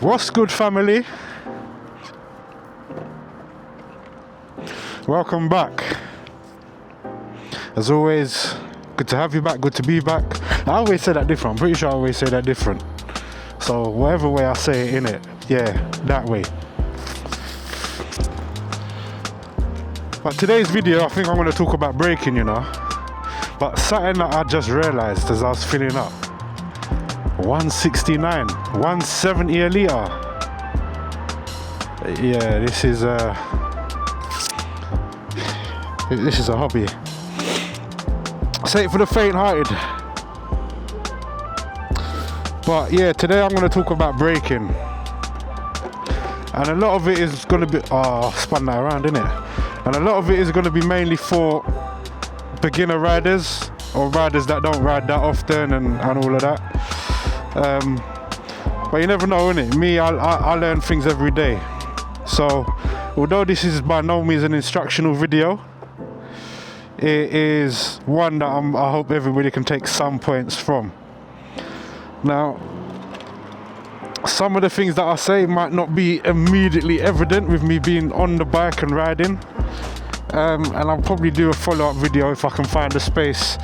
What's good, family? Welcome back. As always, good to have you back, good to be back. I always say that different. I'm pretty sure I always say that different. So whatever way I say it, innit? Yeah, that way. But today's video, I think I'm going to talk about braking, you know. But something that I just realised as I was filling up. 169, 170 a litre. Yeah, this is a hobby. Say it for the faint-hearted. But yeah, today I'm going to talk about braking. And a lot of it is going to be... Oh, I spun that around, innit? And a lot of it is going to be mainly for beginner riders or riders that don't ride that often and all of that. But you never know, innit? Me, I learn things every day. So, although this is by no means an instructional video, it is one that I hope everybody can take some points from. Now, some of the things that I say might not be immediately evident with me being on the bike and riding. And I'll probably do a follow-up video if I can find a space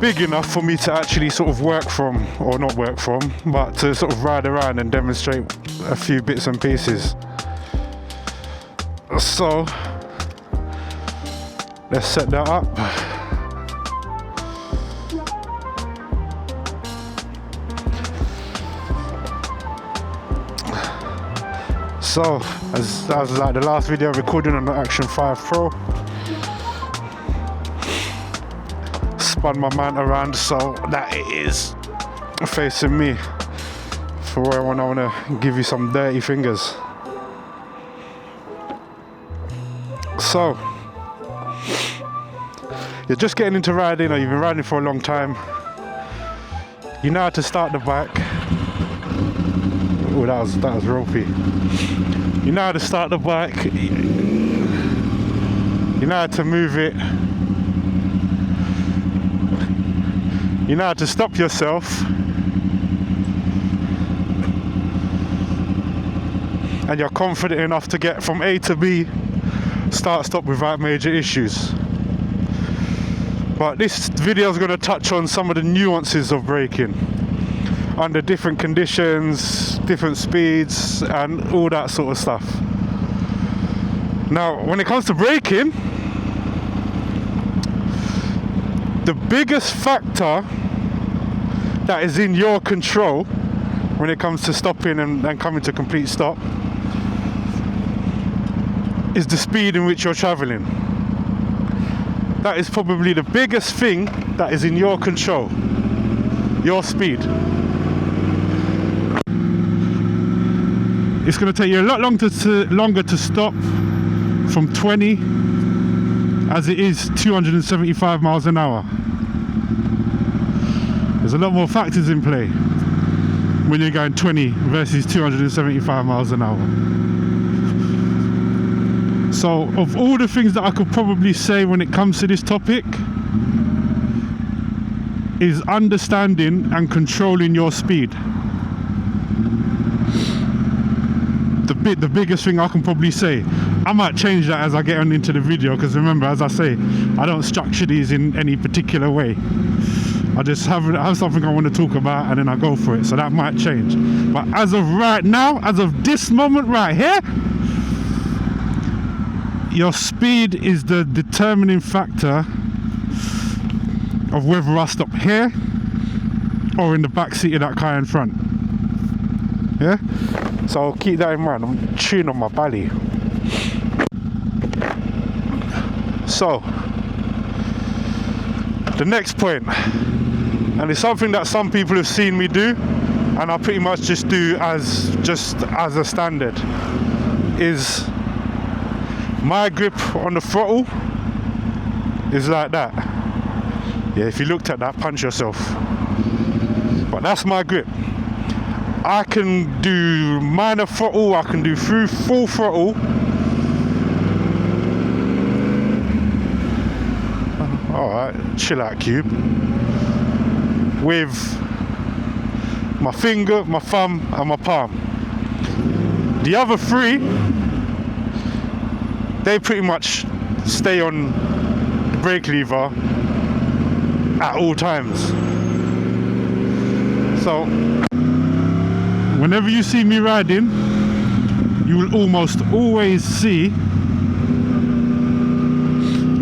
big enough for me to actually sort of work from, or not work from, but to sort of ride around and demonstrate a few bits and pieces. So let's set that up. So as like the last video recording on the Action 5 Pro, spun my mount around so that it is facing me for when I want to give you some dirty fingers. So you're just getting into riding, or you've been riding for a long time. You know how to start the bike. Oh, that was ropey. You know how to start the bike. You know how to move it. You know how to stop yourself. And you're confident enough to get from A to B, start-stop without major issues. But this video is going to touch on some of the nuances of braking under different conditions, different speeds, and all that sort of stuff. Now, when it comes to braking, the biggest factor that is in your control when it comes to stopping and coming to complete stop is the speed in which you're traveling. That is probably the biggest thing that is in your control, your speed. It's going to take you a lot longer to stop from 20 as it is 275 miles an hour. There's a lot more factors in play when you're going 20 versus 275 miles an hour. So of all the things that I could probably say when it comes to this topic, is understanding and controlling your speed. The biggest thing I can probably say. I might change that as I get on into the video, because remember, as I say, I don't structure these in any particular way. I just have something I want to talk about and then I go for it, so that might change. But as of right now, as of this moment right here, your speed is the determining factor of whether I stop here or in the back seat of that car in front. Yeah? So keep that in mind. I'm chewing on my belly. So the next point, and it's something that some people have seen me do, and I pretty much just do as a standard, is my grip on the throttle is like that. Yeah, if you looked at that, punch yourself. But that's my grip. I can do minor throttle, I can do full throttle. Alright, chill out, Cube. With my finger, my thumb and my palm. The other 3, they pretty much stay on the brake lever at all times. So whenever you see me riding, you will almost always see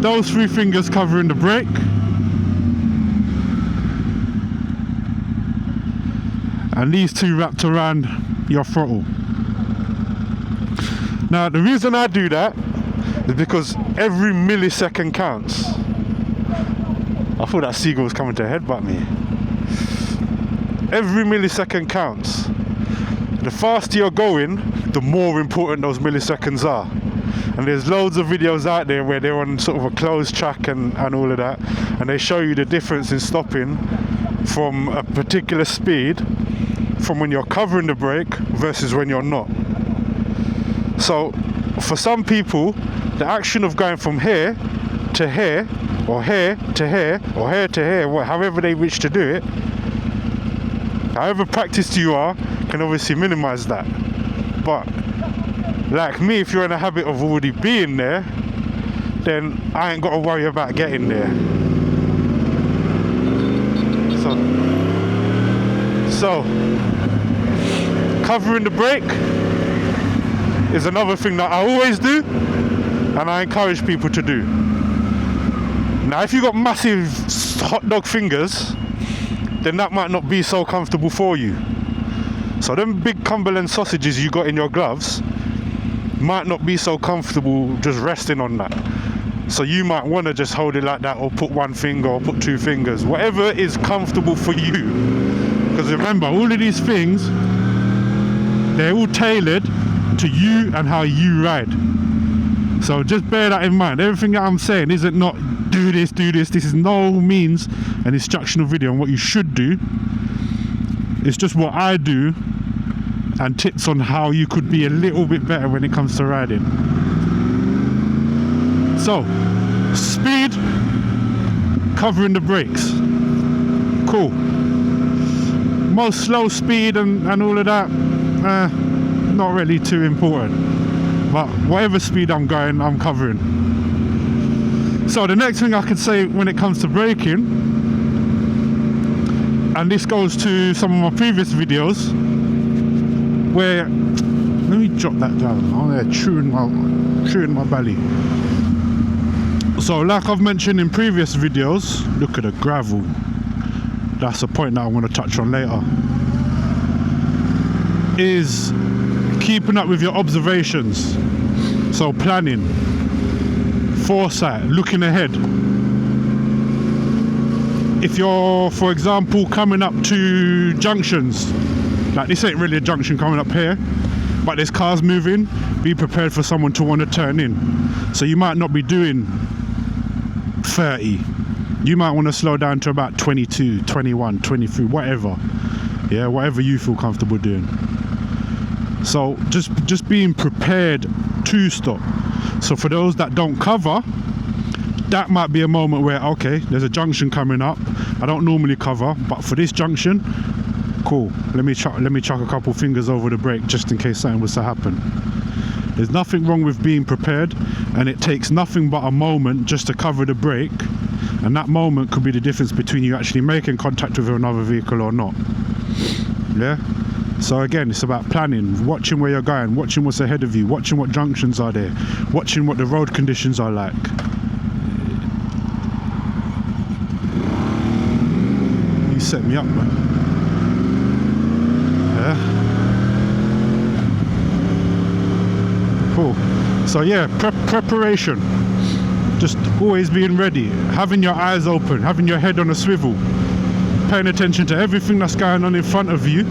those 3 fingers covering the brake, and these 2 wrapped around your throttle. Now the reason I do that is because every millisecond counts. I thought that seagull was coming to headbutt me. Every millisecond counts. The faster you're going, the more important those milliseconds are. And there's loads of videos out there where they're on sort of a closed track and all of that, and they show you the difference in stopping from a particular speed from when you're covering the brake versus when you're not. So for some people, the action of going from here to here, or here to here, or here to here, however they wish to do it, however practiced you are, can obviously minimize that. But like me, if you're in a habit of already being there, then I ain't got to worry about getting there. So covering the brake is another thing that I always do, and I encourage people to do. Now if you've got massive hot dog fingers, then that might not be so comfortable for you. So them big Cumberland sausages you got in your gloves might not be so comfortable just resting on that. So you might want to just hold it like that, or put 1 finger, or put 2 fingers, whatever is comfortable for you. Because remember, all of these things, they're all tailored to you and how you ride. So just bear that in mind. Everything that I'm saying isn't not do this. This is no means an instructional video on what you should do. It's just what I do, and tips on how you could be a little bit better when it comes to riding. So, speed, covering the brakes. Cool. Most slow speed and all of that, not really too important. But whatever speed I'm going, I'm covering. So the next thing I could say when it comes to braking, and this goes to some of my previous videos, where, let me drop that down. Oh, they're chewing my belly. So like I've mentioned in previous videos, look at the gravel. That's a point that I want to touch on later. Is keeping up with your observations. So planning, foresight, looking ahead. If you're, for example, coming up to junctions, like this ain't really a junction coming up here, but there's cars moving, be prepared for someone to want to turn in. So you might not be doing 30. You might want to slow down to about 22, 21, 23, whatever. Yeah, whatever you feel comfortable doing. So just being prepared to stop. So for those that don't cover, that might be a moment where, okay, there's a junction coming up. I don't normally cover, but for this junction, cool. Let me chuck a couple fingers over the brake just in case something was to happen. There's nothing wrong with being prepared, and it takes nothing but a moment just to cover the brake, and that moment could be the difference between you actually making contact with another vehicle or not. Yeah? So again, it's about planning, watching where you're going, watching what's ahead of you, watching what junctions are there, watching what the road conditions are like. You set me up, man. Yeah. Cool. So yeah, preparation. Just always being ready, having your eyes open, having your head on a swivel, paying attention to everything that's going on in front of you,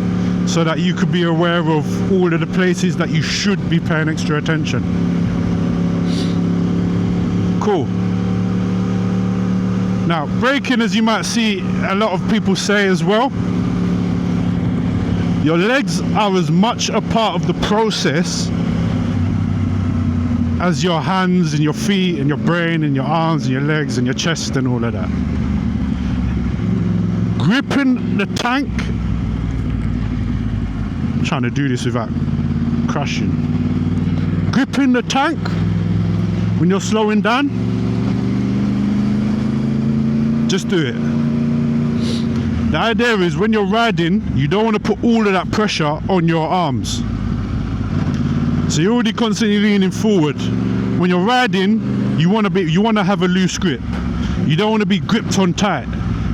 so that you could be aware of all of the places that you should be paying extra attention. Cool. Now, braking, as you might see a lot of people say as well, your legs are as much a part of the process as your hands and your feet and your brain and your arms and your legs and your chest and all of that. Gripping the tank trying to do this without crashing. Gripping the tank when you're slowing down, just do it. The idea is when you're riding, you don't want to put all of that pressure on your arms. So you're already constantly leaning forward. When you're riding, you want to have a loose grip. You don't want to be gripped on tight.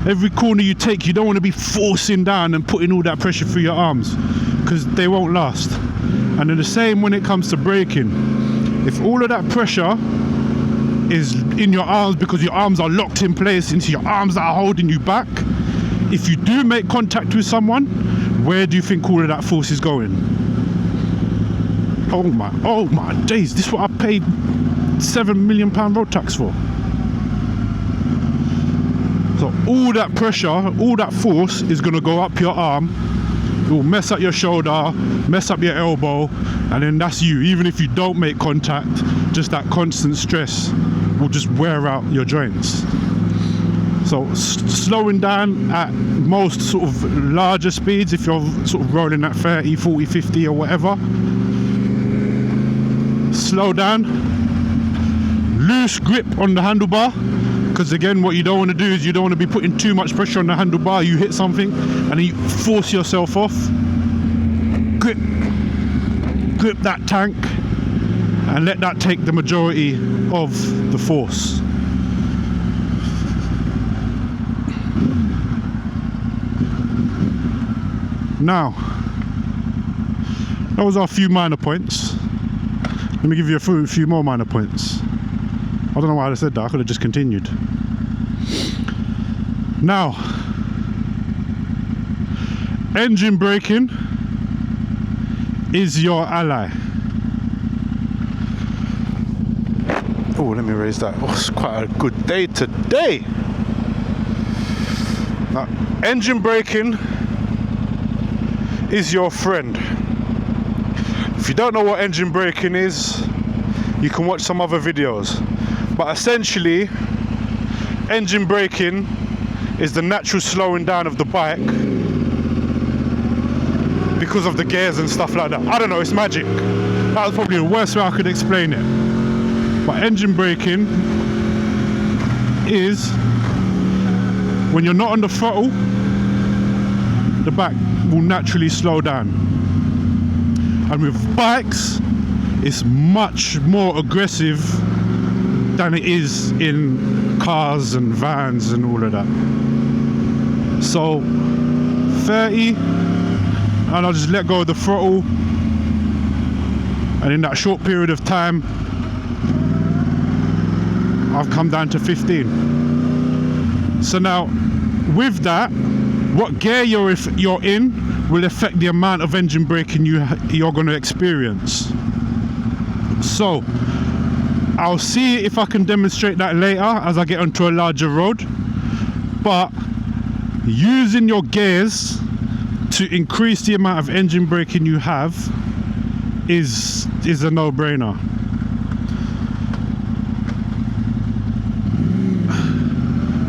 Every corner you take, you don't want to be forcing down and putting all that pressure through your arms, because they won't last. And then the same when it comes to braking. If all of that pressure is in your arms because your arms are locked in place into your arms that are holding you back, if you do make contact with someone, where do you think all of that force is going? Oh my days, this is what I paid £7 million road tax for. So all that pressure, all that force is going to go up your arm. It will mess up your shoulder, mess up your elbow, and then that's you. Even if you don't make contact, just that constant stress will just wear out your joints. So slowing down at most sort of larger speeds, if you're sort of rolling at 30, 40, 50 or whatever, slow down, loose grip on the handlebar, because again what you don't want to do is you don't want to be putting too much pressure on the handlebar. You hit something and then you force yourself off. Grip that tank and let that take the majority of the force. Now, those are a few minor points. Let me give you a few more minor points. I don't know why I said that, I could have just continued. Now, engine braking is your ally. Oh, let me raise that. Oh, it's quite a good day today. Now, engine braking is your friend. If you don't know what engine braking is, you can watch some other videos. But essentially, engine braking is the natural slowing down of the bike because of the gears and stuff like that. I don't know, it's magic. That was probably the worst way I could explain it. But engine braking is when you're not on the throttle, the bike will naturally slow down. And with bikes, it's much more aggressive than it is in cars and vans and all of that. So 30, and I'll just let go of the throttle, and in that short period of time I've come down to 15. So now with that, what gear you're in will affect the amount of engine braking you're going to experience. So I'll see if I can demonstrate that later as I get onto a larger road, but using your gears to increase the amount of engine braking you have is a no-brainer.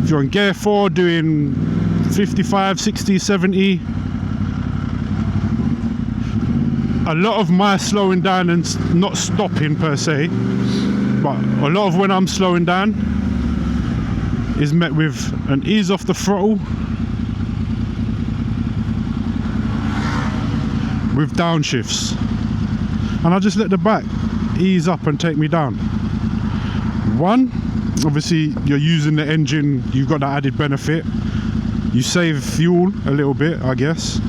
If you're in gear 4 doing 55, 60, 70, a lot of my slowing down and not stopping per se, but a lot of when I'm slowing down is met with an ease off the throttle with downshifts, and I just let the bike ease up and take me down. One, obviously you're using the engine, you've got that added benefit, you save fuel a little bit, I guess,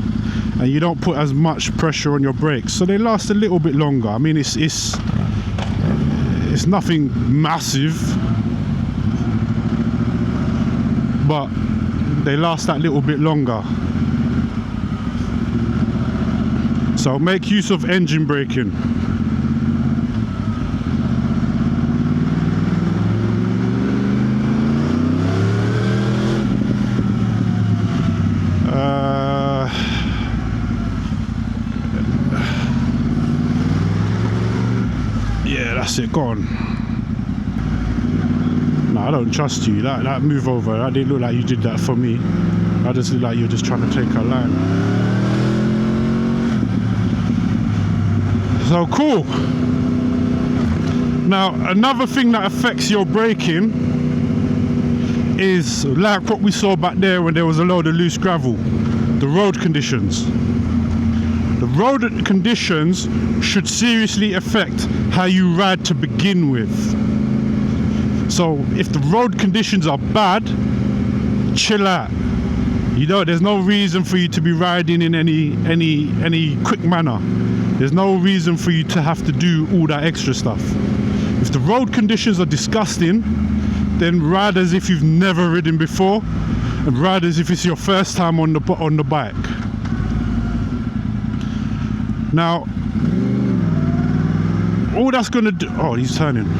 and you don't put as much pressure on your brakes, so they last a little bit longer. I mean, it's nothing massive, but they last that little bit longer. So make use of engine braking. Yeah, that's it, gone. No, I don't trust you. That move over, that didn't look like you did that for me. I just look like you're just trying to take a line. So cool. Now another thing that affects your braking is like what we saw back there when there was a load of loose gravel, the road conditions. The road conditions should seriously affect how you ride to begin with. So if the road conditions are bad, chill out. You know, there's no reason for you to be riding in any quick manner. There's no reason for you to have to do all that extra stuff. If the road conditions are disgusting, then ride as if you've never ridden before, and ride as if it's your first time on the bike. Now, all that's gonna do, oh, he's turning.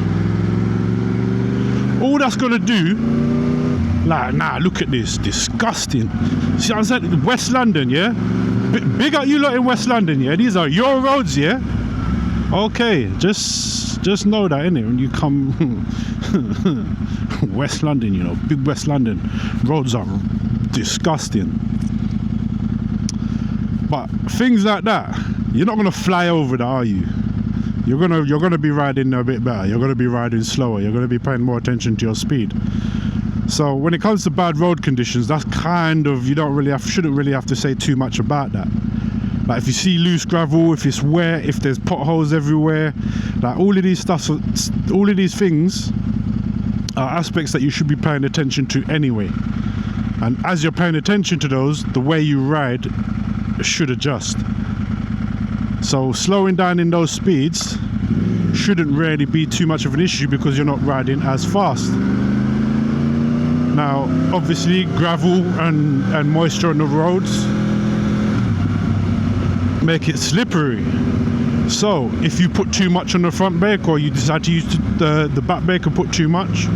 All that's gonna do, like, nah, look at this, disgusting. See what I'm saying? West London, yeah? Big up you lot in West London, yeah? These are your roads, yeah? Okay, just know that, innit? When you come West London, you know, big West London roads are disgusting. But things like that, you're not gonna fly over that, are you? You're gonna be riding a bit better. You're gonna be riding slower. You're gonna be paying more attention to your speed. So when it comes to bad road conditions, that's kind of, shouldn't really have to say too much about that. Like if you see loose gravel, if it's wet, if there's potholes everywhere, like all of these things are aspects that you should be paying attention to anyway. And as you're paying attention to those, the way you ride should adjust. So slowing down in those speeds shouldn't really be too much of an issue because you're not riding as fast. Now, obviously, gravel and moisture on the roads make it slippery. So if you put too much on the front brake, or you decide to use the back brake and put too much,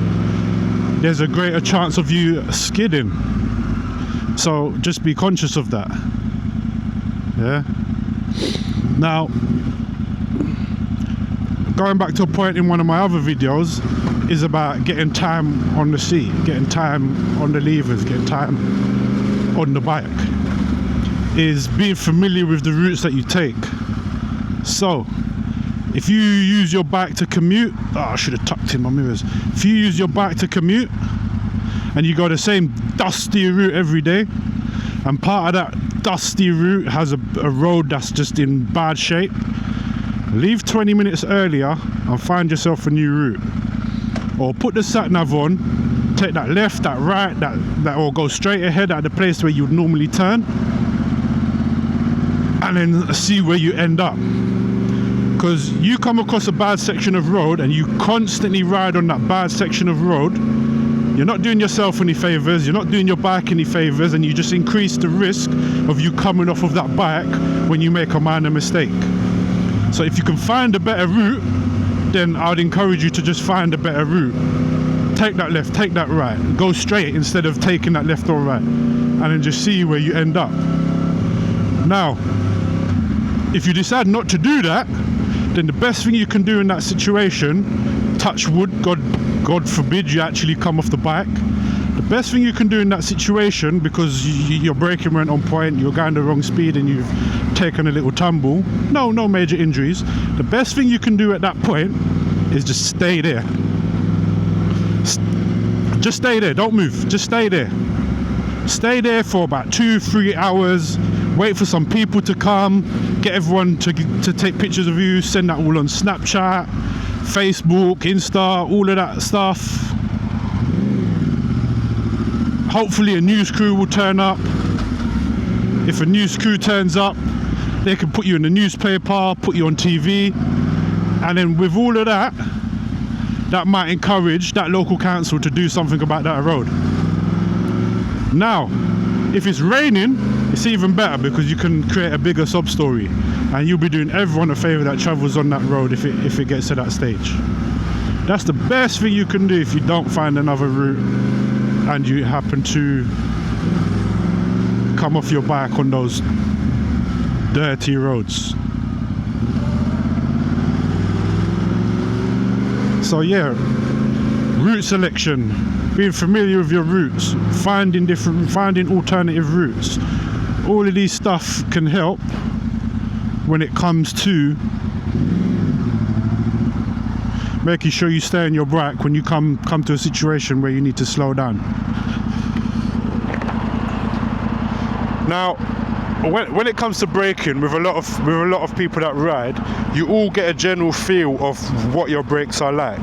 there's a greater chance of you skidding. So just be conscious of that. Yeah. Now, going back to a point in one of my other videos is about getting time on the seat, getting time on the levers, getting time on the bike, is being familiar with the routes that you take. So if you use your bike to commute, I should have tucked in my mirrors. If you use your bike to commute and you go the same dusty route every day, and part of that dusty route has a road that's just in bad shape, leave 20 minutes earlier and find yourself a new route. Or put the sat nav on, take that left, that right, that or go straight ahead at the place where you'd normally turn, and then see where you end up. Because you come across a bad section of road and you constantly ride on that bad section of road, you're not doing yourself any favors, you're not doing your bike any favors, and you just increase the risk of you coming off of that bike when you make a minor mistake. So if you can find a better route, then I'd encourage you to just find a better route. Take that left, take that right, go straight instead of taking that left or right, and then just see where you end up. Now, if you decide not to do that, then the best thing you can do in that situation, touch wood, God forbid you actually come off the bike, the best thing you can do in that situation, because your braking weren't on point, you're going the wrong speed and you've taken a little tumble, no major injuries, the best thing you can do at that point is just stay there. Just stay there, don't move, just stay there. Stay there for about 2-3 hours, wait for some people to come, get everyone to take pictures of you, send that all on Snapchat, Facebook, Insta, all of that stuff. Hopefully a news crew will turn up. If a news crew turns up, they can put you in the newspaper, put you on TV, and then with all of that, that might encourage that local council to do something about that road. Now, if it's raining, it's even better because you can create a bigger sub story, and you'll be doing everyone a favor that travels on that road if it gets to that stage. That's the best thing you can do if you don't find another route and you happen to come off your bike on those dirty roads. So yeah, route selection, being familiar with your routes, finding alternative routes, all of these stuff can help when it comes to making sure you stay on your bike when you come to a situation where you need to slow down. Now, when it comes to braking, with a lot of people that ride, you all get a general feel of what your brakes are like.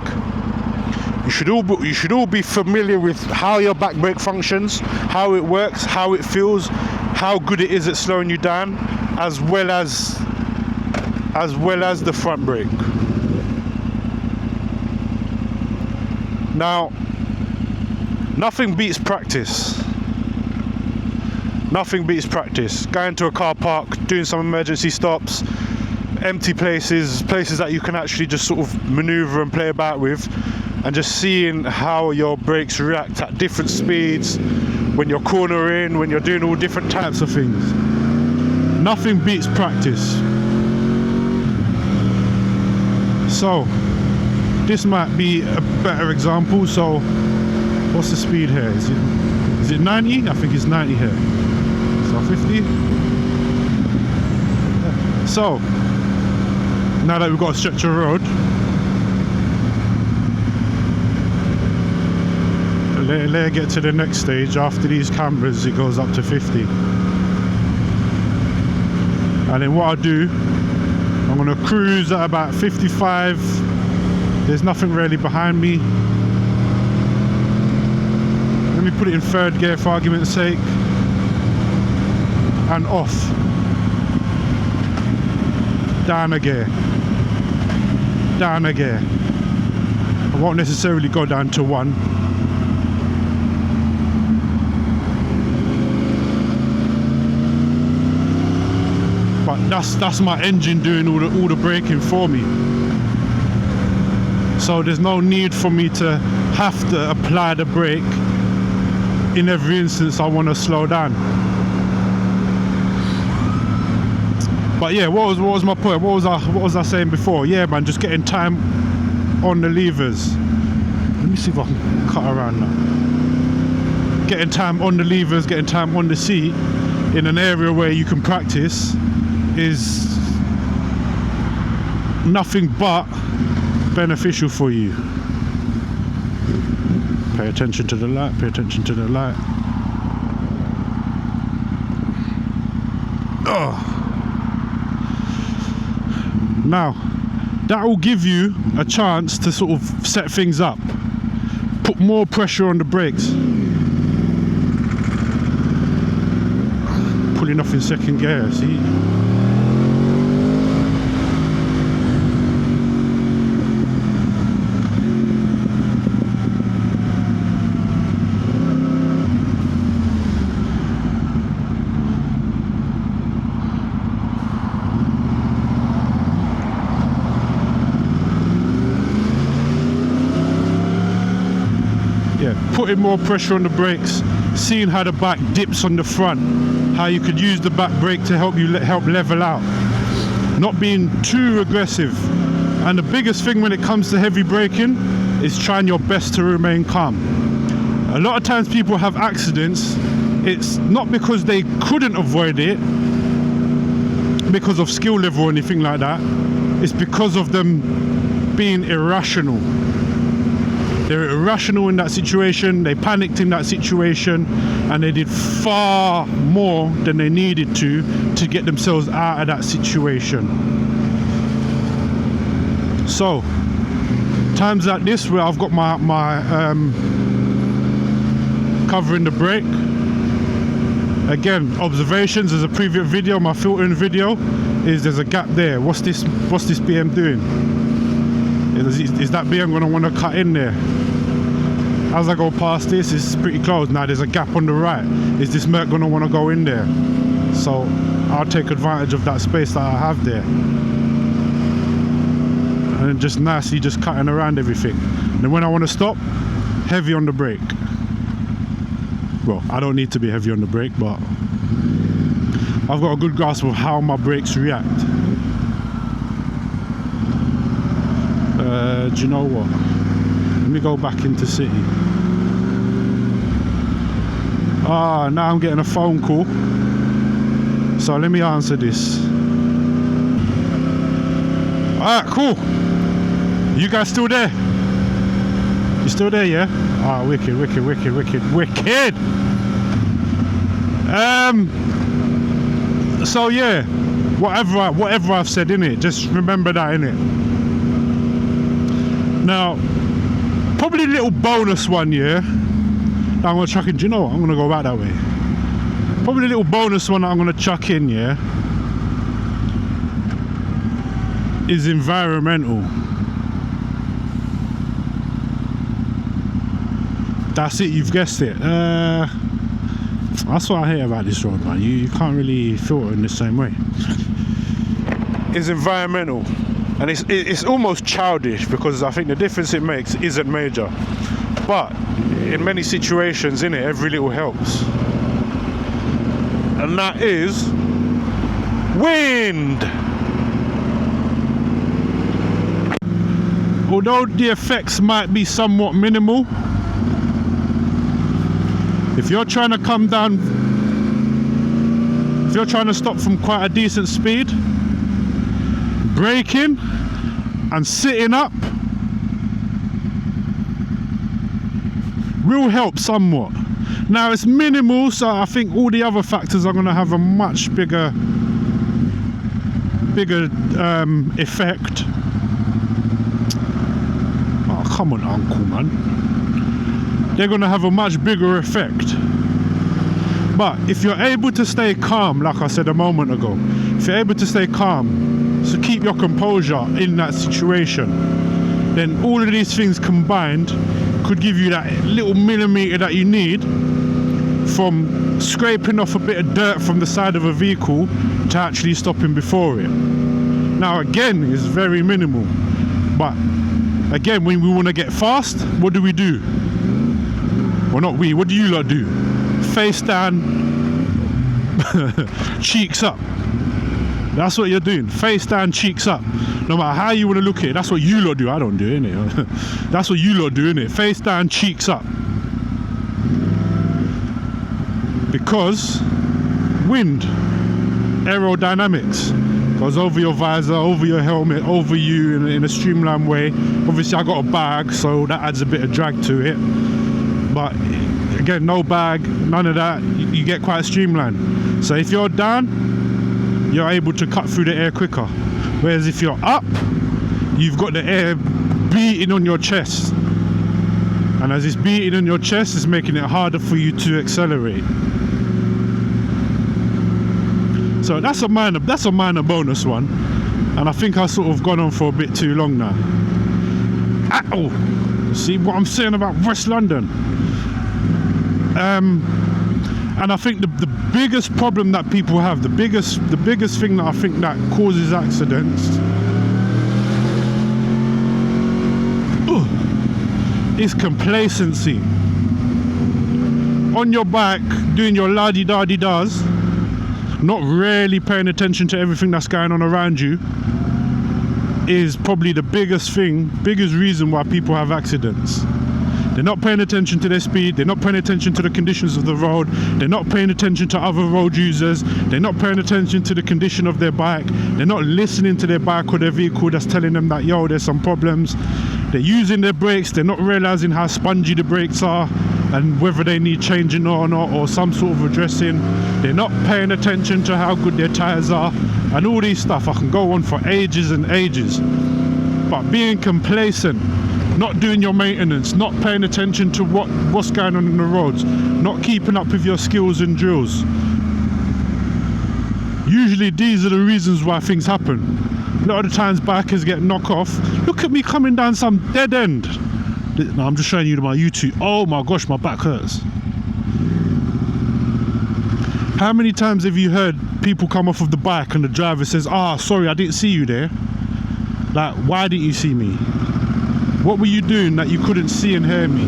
You should all be familiar with how your back brake functions, how it works, how it feels, how good it is at slowing you down, as well as the front brake. Now, nothing beats practice. Nothing beats practice. Going to a car park, doing some emergency stops, empty places that you can actually just sort of maneuver and play about with, and just seeing how your brakes react at different speeds, when you're cornering, when you're doing all different types of things. Nothing beats practice. So, this might be a better example. So, what's the speed here? Is it 90? I think it's 90 here. So 50. So, now that we've got a stretch of road, let it get to the next stage. After these cameras, it goes up to 50. And then what I do, I'm going to cruise at about 55. There's nothing really behind me. Let me put it in third gear for argument's sake. And off. Down a gear. Down a gear. I won't necessarily go down to 1. But that's my engine doing all the braking for me. So there's no need for me to have to apply the brake in every instance I want to slow down. But yeah, what was my point? What was I saying before? Yeah, man, just getting time on the levers. Let me see if I can cut around now. Getting time on the levers, getting time on the seat in an area where you can practice is nothing but beneficial for you. Pay attention to the light, pay attention to the light. Oh. Now, that will give you a chance to sort of set things up. Put more pressure on the brakes. Pulling off in second gear, see? Putting more pressure on the brakes, seeing how the bike dips on the front, how you could use the back brake to help level out, not being too aggressive. And the biggest thing when it comes to heavy braking is trying your best to remain calm. A lot of times people have accidents. It's not because they couldn't avoid it because of skill level or anything like that. It's because of them being irrational. They're irrational in that situation, they panicked in that situation, and they did far more than they needed to get themselves out of that situation. So, times like this where I've got my covering the brake. Again, observations, as a previous video, my filtering video, is there's a gap there. What's this BM doing? Is that BM going to want to cut in there? As I go past this, it's pretty close. Now there's a gap on the right. Is this Merc going to want to go in there? So I'll take advantage of that space that I have there. And just nicely just cutting around everything. And when I want to stop, heavy on the brake. Well, I don't need to be heavy on the brake, but I've got a good grasp of how my brakes react. Do you know what? Let me go back into city. Now I'm getting a phone call. So let me answer this. Alright, cool. You guys still there? You still there, yeah? Ah, wicked. So yeah, whatever I've said in it, just remember that in it. Now, probably a little bonus one, yeah. That I'm gonna chuck in. Do you know what? I'm gonna go back that way. Probably a little bonus one that I'm gonna chuck in, yeah, is environmental. That's it, you've guessed it. That's what I hate about this road, man. You can't really filter in the same way. It's environmental, and it's almost childish, because I think the difference it makes isn't major, but in many situations, innit, every little helps, and that is wind. Although the effects might be somewhat minimal, if you're trying to come down, if you're trying to stop from quite a decent speed, braking and sitting up will help somewhat. Now it's minimal, so I think all the other factors are going to have a much bigger effect. Oh, come on, uncle, man. They're going to have a much bigger effect. But if you're able to stay calm, like I said a moment ago, if you're able to stay calm, so keep your composure in that situation, then all of these things combined could give you that little millimeter that you need from scraping off a bit of dirt from the side of a vehicle to actually stopping before it. Now again, it's very minimal, but again, when we want to get fast, what do we do? Well, not we, what do you lot do? Face down, cheeks up. That's what you're doing. Face down, cheeks up. No matter how you want to look at it, that's what you lot do. I don't do it, innit? That's what you lot do, innit? Face down, cheeks up. Because wind, aerodynamics, goes over your visor, over your helmet, over you in a streamlined way. Obviously I got a bag, so that adds a bit of drag to it. But again, no bag, none of that, you get quite streamlined. So if you're down, you're able to cut through the air quicker. Whereas if you're up, you've got the air beating on your chest. And as it's beating on your chest, it's making it harder for you to accelerate. So that's a minor bonus one. And I think I've sort of gone on for a bit too long now. Ow! See what I'm saying about West London? And I think the biggest problem that people have, the biggest thing that I think that causes accidents is complacency. On your bike, doing your la-di-da-di-das, not really paying attention to everything that's going on around you, is probably the biggest reason why people have accidents. They're not paying attention to their speed, they're not paying attention to the conditions of the road, they're not paying attention to other road users, they're not paying attention to the condition of their bike, they're not listening to their bike or their vehicle that's telling them that, yo, there's some problems. They're using their brakes, they're not realizing how spongy the brakes are and whether they need changing or not, or some sort of addressing. They're not paying attention to how good their tires are and all these stuff. I can go on for ages and ages. But being complacent, not doing your maintenance, not paying attention to what's going on in the roads, not keeping up with your skills and drills. Usually these are the reasons why things happen. A lot of the times bikers get knocked off. Look at me coming down some dead end. No, I'm just showing you my YouTube. Oh my gosh, my back hurts. How many times have you heard people come off of the bike and the driver says, sorry, I didn't see you there. Like, why didn't you see me? What were you doing that you couldn't see and hear me?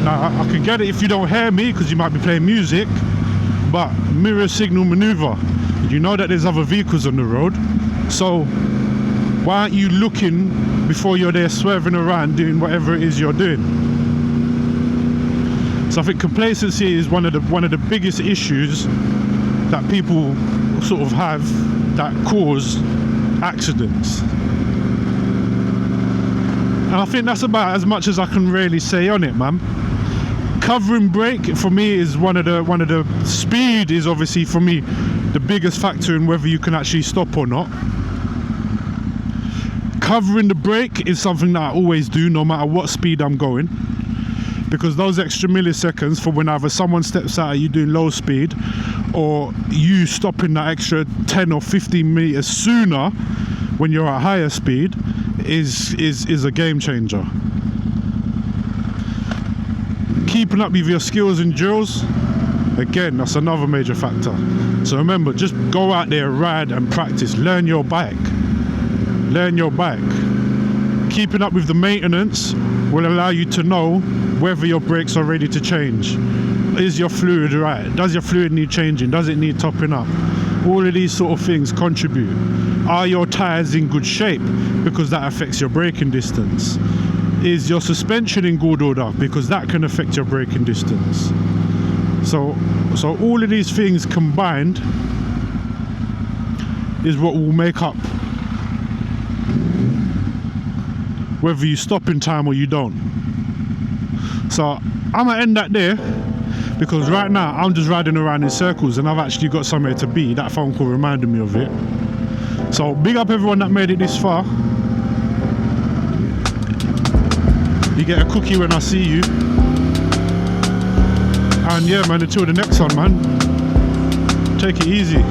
Now, I can get it if you don't hear me because you might be playing music, but mirror signal maneuver. You know that there's other vehicles on the road, so why aren't you looking before you're there swerving around doing whatever it is you're doing? So I think complacency is one of the biggest issues that people sort of have that cause accidents. And I think that's about as much as I can really say on it, man. Covering brake for me is one of the speed is obviously for me the biggest factor in whether you can actually stop or not. Covering the brake is something that I always do no matter what speed I'm going, because those extra milliseconds for when either someone steps out at you doing low speed or you stopping that extra 10 or 15 meters sooner when you're at higher speed is a game changer. Keeping up with your skills and drills, again, that's another major factor. So remember, just go out there, ride and practice. Learn your bike. Learn your bike. Keeping up with the maintenance will allow you to know whether your brakes are ready to change. Is your fluid right? Does your fluid need changing? Does it need topping up? All of these sort of things contribute. Are your tyres in good shape? Because that affects your braking distance. Is your suspension in good order? Because that can affect your braking distance. So all of these things combined is what will make up whether you stop in time or you don't. So I'm gonna end that there, because right now I'm just riding around in circles and I've actually got somewhere to be. That phone call reminded me of it. So big up everyone that made it this far. You get a cookie when I see you. And yeah, man, until the next one, man, take it easy.